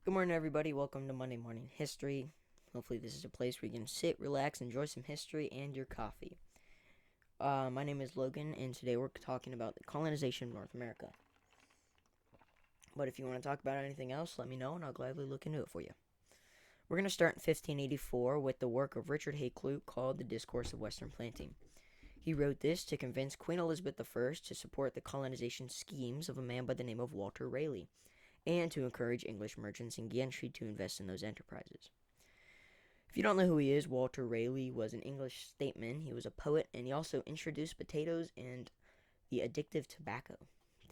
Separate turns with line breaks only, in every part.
Good morning, everybody. Welcome to Monday Morning History. Hopefully, this is a place where you can sit, relax, enjoy some history and your coffee. My name is Logan, and today we're talking about the colonization of North America. But if you want to talk about anything else, let me know, and I'll gladly look into it for you. We're going to start in 1584 with the work of Richard Hakluyt called The Discourse of Western Planting. He wrote this to convince Queen Elizabeth I to support the colonization schemes of a man by the name of Walter Raleigh, and to encourage English merchants and gentry to invest in those enterprises. If you don't know who he is, Walter Raleigh was an English statesman. He was a poet, and he also introduced potatoes and the addictive tobacco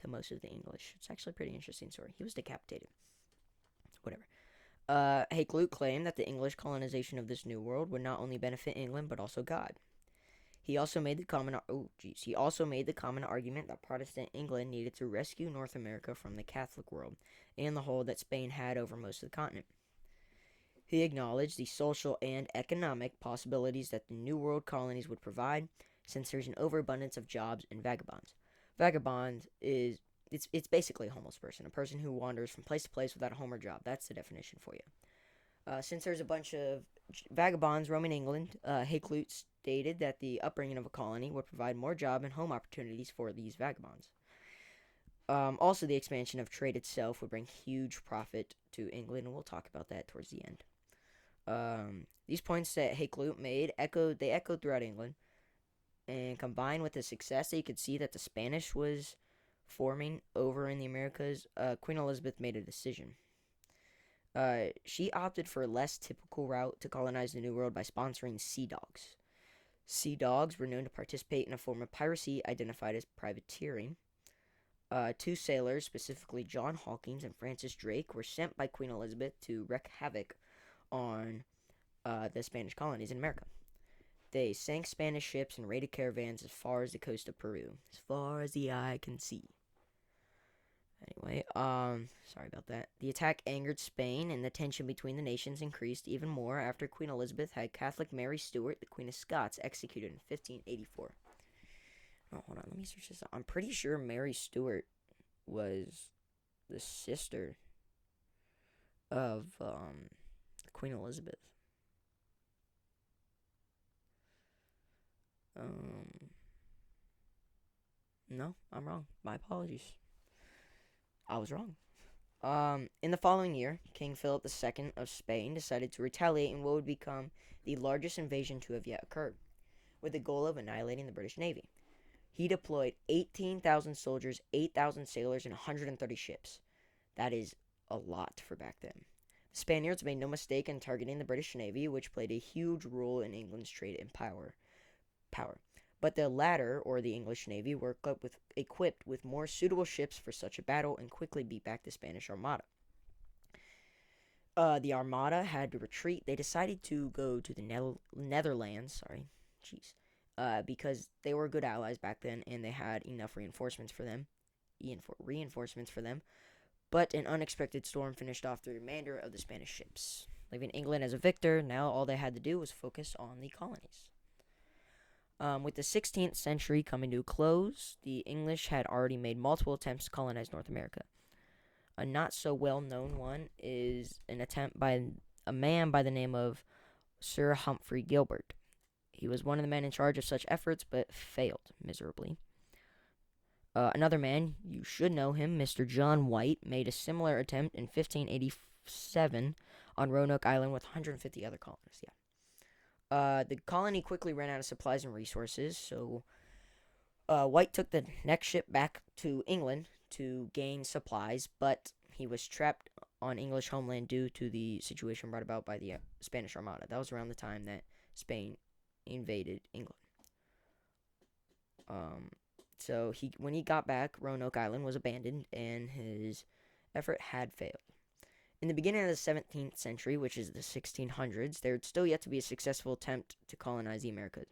to most of the English. It's actually a pretty interesting story. He was decapitated. Whatever. Hakluyt claimed that the English colonization of this new world would not only benefit England but also God. He also made the common argument that Protestant England needed to rescue North America from the Catholic world and the hold that Spain had over most of the continent. He acknowledged the social and economic possibilities that the New World colonies would provide, since there's an overabundance of jobs and vagabonds. Vagabond is it's basically a homeless person, a person who wanders from place to place without a home or job. That's the definition for you. Since there's a bunch of vagabonds roaming England, Hakluyt stated that the upbringing of a colony would provide more job and home opportunities for these vagabonds. Also, the expansion of trade itself would bring huge profit to England, and we'll talk about that towards the end. These points that Hakluyt made echoed throughout England, and combined with the success that you could see that the Spanish was forming over in the Americas, Queen Elizabeth made a decision. She opted for a less typical route to colonize the New World by sponsoring sea dogs. Sea dogs were known to participate in a form of piracy identified as privateering. Two sailors, specifically John Hawkins and Francis Drake, were sent by Queen Elizabeth to wreak havoc on the Spanish colonies in America. They sank Spanish ships and raided caravans as far as the coast of Peru, as far as the eye can see. Anyway, sorry about that. The attack angered Spain, and the tension between the nations increased even more after Queen Elizabeth had Catholic Mary Stuart, the Queen of Scots, executed in 1584. Oh, hold on, let me search this up. I'm pretty sure Mary Stuart was the sister of Queen Elizabeth. No, I'm wrong. My apologies. I was wrong. In the following year, King Philip II of Spain decided to retaliate in what would become the largest invasion to have yet occurred, with the goal of annihilating the British Navy. He deployed 18,000 soldiers, 8,000 sailors, and 130 ships. That is a lot for back then. The Spaniards made no mistake in targeting the British Navy, which played a huge role in England's trade and power. But the latter, or the English Navy, were equipped with more suitable ships for such a battle and quickly beat back the Spanish Armada. The Armada had to retreat. They decided to go to the Netherlands. Because they were good allies back then, and they had enough reinforcements for them. But an unexpected storm finished off the remainder of the Spanish ships, leaving England as a victor. Now all they had to do was focus on the colonies. With the 16th century coming to a close, the English had already made multiple attempts to colonize North America. A not so well known one is an attempt by a man by the name of Sir Humphrey Gilbert. He was one of the men in charge of such efforts, but failed miserably. Another man, you should know him, Mr. John White, made a similar attempt in 1587 on Roanoke Island with 150 other colonists. The colony quickly ran out of supplies and resources, so White took the next ship back to England to gain supplies, but he was trapped on English homeland due to the situation brought about by the Spanish Armada. That was around the time that Spain invaded England. So when he got back, Roanoke Island was abandoned, and his effort had failed. In the beginning of the 17th century, which is the 1600s, there had still yet to be a successful attempt to colonize the Americas.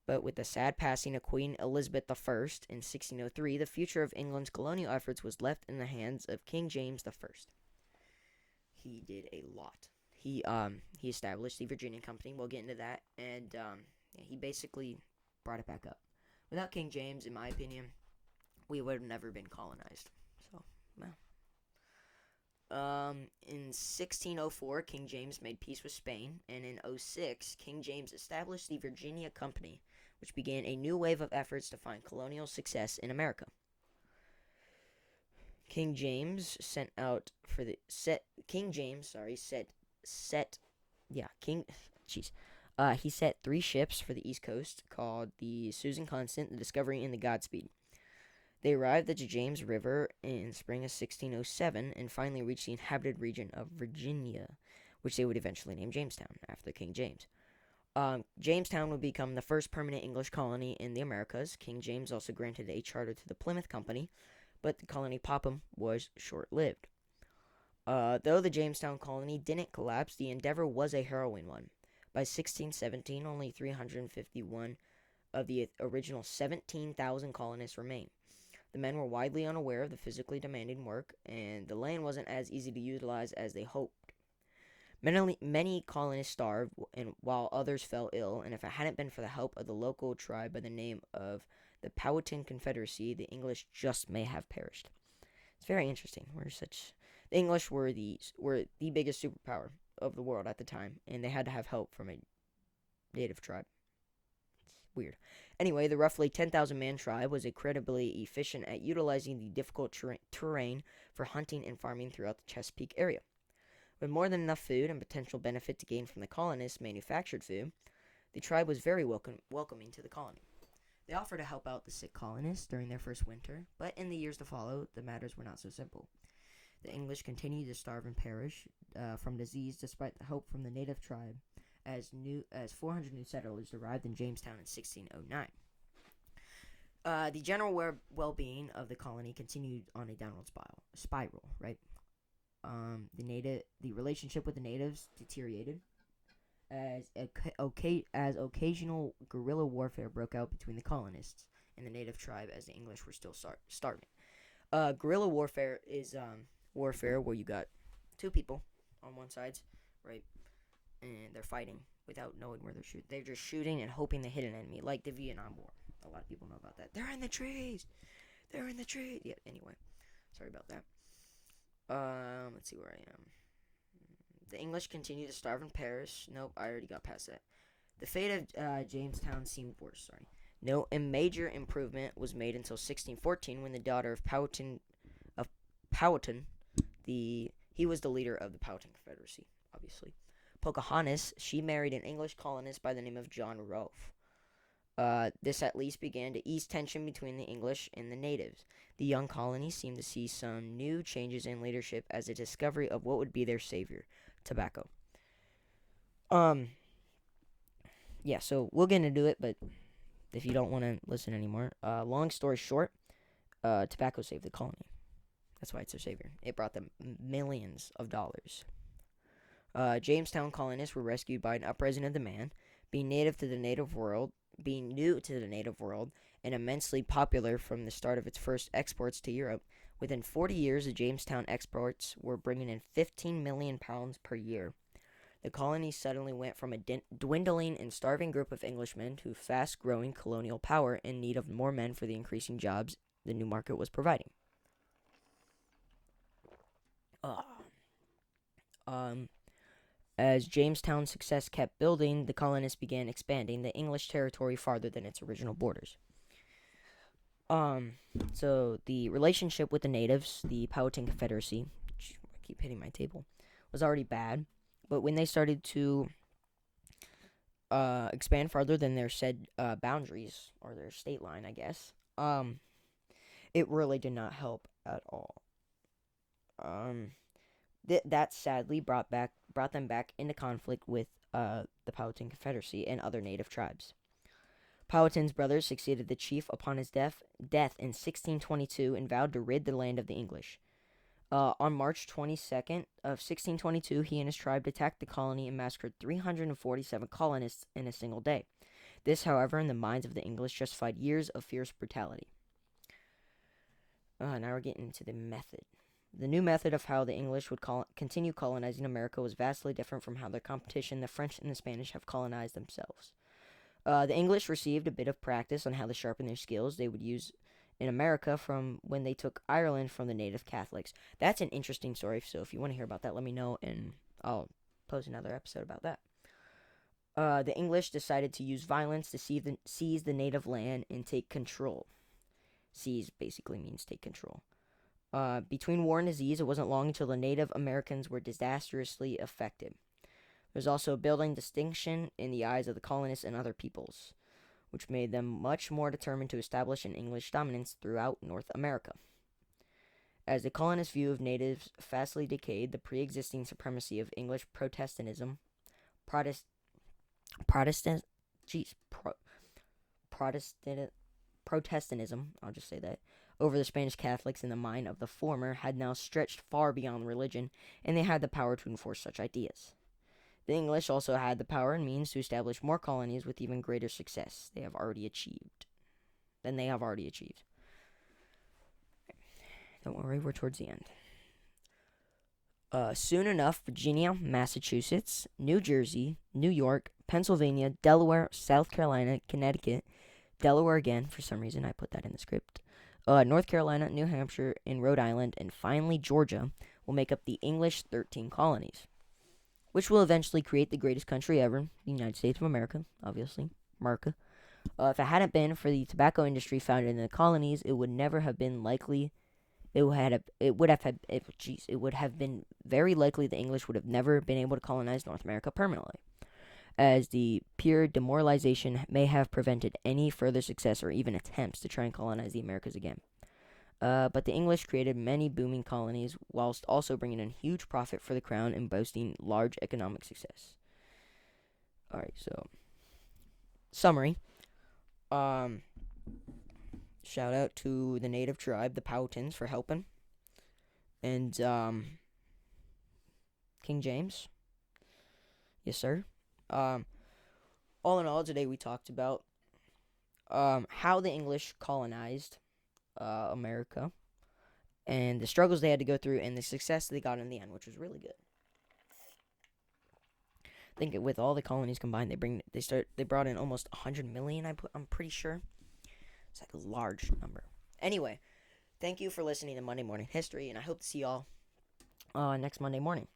But with the sad passing of Queen Elizabeth I in 1603, the future of England's colonial efforts was left in the hands of King James I. He did a lot. He established the Virginia Company. We'll get into that, and he basically brought it back up. Without King James, in my opinion, we would have never been colonized. So, well. In 1604, King James made peace with Spain, and in '06, King James established the Virginia Company, which began a new wave of efforts to find colonial success in America. King James sent out for the set. King James, sorry, set. Yeah, King. Jeez. He set 3 ships for the East Coast called the Susan Constant, the Discovery, and the Godspeed. They arrived at the James River in spring of 1607 and finally reached the inhabited region of Virginia, which they would eventually name Jamestown after King James. Jamestown would become the first permanent English colony in the Americas. King James also granted a charter to the Plymouth Company, but the colony Popham was short-lived. Though the Jamestown colony didn't collapse, the endeavor was a harrowing one. By 1617, only 351 of the original 17,000 colonists remained. The men were widely unaware of the physically demanding work, and the land wasn't as easy to utilize as they hoped. Many colonists starved, and while others fell ill, and if it hadn't been for the help of the local tribe by the name of the Powhatan Confederacy, the English just may have perished. It's very interesting. The English were the biggest superpower of the world at the time, and they had to have help from a native tribe. It's weird. Anyway, the roughly 10,000-man tribe was incredibly efficient at utilizing the difficult terrain for hunting and farming throughout the Chesapeake area. With more than enough food and potential benefit to gain from the colonists' manufactured food, the tribe was very welcoming to the colony. They offered to help out the sick colonists during their first winter, but in the years to follow, the matters were not so simple. The English continued to starve and perish from disease despite the help from the native tribe, as 400 new settlers arrived in Jamestown in 1609. The general well-being of the colony continued on a downward spiral, right? The relationship with the natives deteriorated as occasional guerrilla warfare broke out between the colonists and the native tribe as the English were still starving. Guerrilla warfare is warfare where you got 2 people on one side, right? And they're fighting without knowing where they're shooting. They're just shooting and hoping they hit an enemy, like the Vietnam War. A lot of people know about that. They're in the trees. Yeah, anyway. Sorry about that. Let's see where I am. The English continued to starve and perish. Nope, I already got past that. The fate of Jamestown seemed worse, No major improvement was made until 1614 when the daughter of Powhatan, he was the leader of the Powhatan Confederacy, obviously. Pocahontas, she married an English colonist by the name of John Rolfe. This at least began to ease tension between the English and the natives. The young colony seemed to see some new changes in leadership as a discovery of what would be their savior, tobacco. Yeah, so we'll get into it, but if you don't want to listen anymore, long story short, tobacco saved the colony. That's why it's their savior. It brought them millions of dollars. Jamestown colonists were rescued by an uprising of the man, being new to the native world, and immensely popular from the start of its first exports to Europe. Within 40 years, the Jamestown exports were bringing in 15 million pounds per year. The colony suddenly went from a dwindling and starving group of Englishmen to fast-growing colonial power in need of more men for the increasing jobs the new market was providing. As Jamestown's success kept building, the colonists began expanding the English territory farther than its original borders. So the relationship with the natives, the Powhatan Confederacy, which I keep hitting my table, was already bad. But when they started to expand farther than their said boundaries, or their state line, I guess, it really did not help at all. That sadly brought them back into conflict with the Powhatan Confederacy and other native tribes. Powhatan's brother succeeded the chief upon his death in 1622 and vowed to rid the land of the English. On March 22nd of 1622, he and his tribe attacked the colony and massacred 347 colonists in a single day. This, however, in the minds of the English, justified years of fierce brutality. Now we're getting into the method. The new method of how the English would continue colonizing America was vastly different from how their competition, the French and the Spanish, have colonized themselves. The English received a bit of practice on how to sharpen their skills. They would use in America from when they took Ireland from the native Catholics. That's an interesting story. So if you want to hear about that, let me know, and I'll post another episode about that. The English decided to use violence to seize the native land and take control. Seize basically means take control. Between war and disease, it wasn't long until the Native Americans were disastrously affected. There was also a building distinction in the eyes of the colonists and other peoples, which made them much more determined to establish an English dominance throughout North America. As the colonists' view of natives fastly decayed, the pre-existing supremacy of English Protestantism, Protest, Protestant, geez, Protestant, Protestantism, I'll just say that, over the Spanish Catholics in the mind of the former had now stretched far beyond religion, and they had the power to enforce such ideas. The English also had the power and means to establish more colonies with even greater success they have already achieved. Don't worry, we're towards the end. Soon enough, Virginia, Massachusetts, New Jersey, New York, Pennsylvania, Delaware, South Carolina, Connecticut, Delaware again, for some reason I put that in the script, North Carolina, New Hampshire, and Rhode Island, and finally Georgia will make up the English 13 colonies, which will eventually create the greatest country ever, the United States of America, obviously, America. If it hadn't been for the tobacco industry founded in the colonies, it would never have been likely. It would have been very likely the English would have never been able to colonize North America permanently, as the pure demoralization may have prevented any further success or even attempts to try and colonize the Americas again. But the English created many booming colonies, whilst also bringing in huge profit for the crown and boasting large economic success. Alright, so, summary. Shout out to the native tribe, the Powhatans, for helping. And, King James. Yes, sir. All in all, today we talked about how the English colonized America and the struggles they had to go through and the success they got in the end, which was really good. I think with all the colonies combined, they brought in almost 100 million. I'm pretty sure. It's like a large number. Anyway, thank you for listening to Monday Morning History, and I hope to see y'all next Monday morning.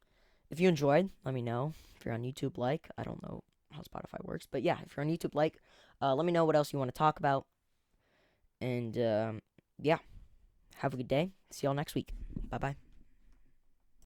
If you enjoyed, let me know. If you're on YouTube, I don't know how Spotify works, but yeah, if you're on YouTube, let me know what else you want to talk about. And yeah, have a good day. See y'all next week. Bye-bye.